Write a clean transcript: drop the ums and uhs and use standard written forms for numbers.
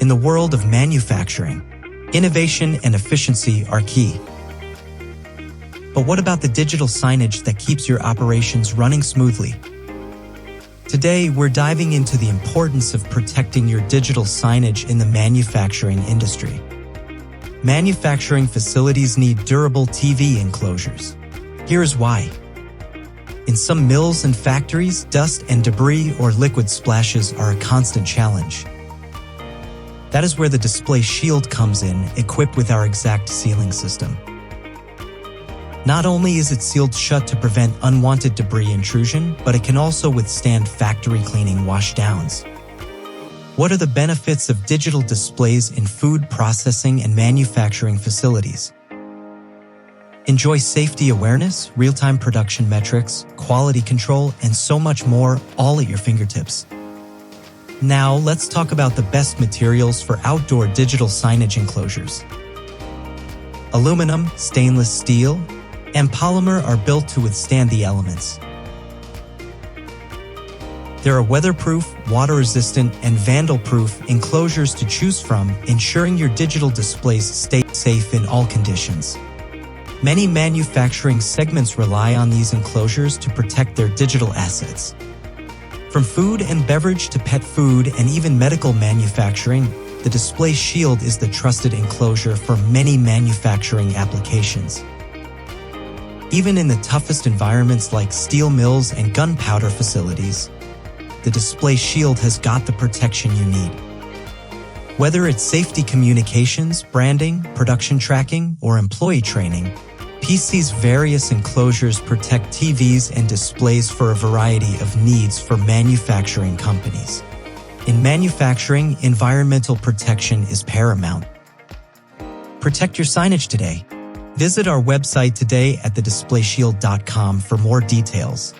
In the world of manufacturing, innovation and efficiency are key. But what about the digital signage that keeps your operations running smoothly? Today, we're diving into the importance of protecting your digital signage in the manufacturing industry. Manufacturing facilities need durable TV enclosures. Here's why. In some mills and factories, dust and debris or liquid splashes are a constant challenge. That is where the display shield comes in, equipped with our exact sealing system. Not only is it sealed shut to prevent unwanted debris intrusion, but it can also withstand factory cleaning washdowns. What are the benefits of digital displays in food processing and manufacturing facilities? Enjoy safety awareness, real-time production metrics, quality control, and so much more, all at your fingertips. Now, let's talk about the best materials for outdoor digital signage enclosures. Aluminum, stainless steel, and polymer are built to withstand the elements. There are weatherproof, water-resistant, and vandal-proof enclosures to choose from, ensuring your digital displays stay safe in all conditions. Many manufacturing segments rely on these enclosures to protect their digital assets. From food and beverage to pet food and even medical manufacturing, the display shield is the trusted enclosure for many manufacturing applications. Even in the toughest environments like steel mills and gunpowder facilities, the display shield has got the protection you need. Whether it's safety communications, branding, production tracking, or employee training, PC's various enclosures protect TVs and displays for a variety of needs for manufacturing companies. In manufacturing, environmental protection is paramount. Protect your signage today. Visit our website today at thedisplayshield.com for more details.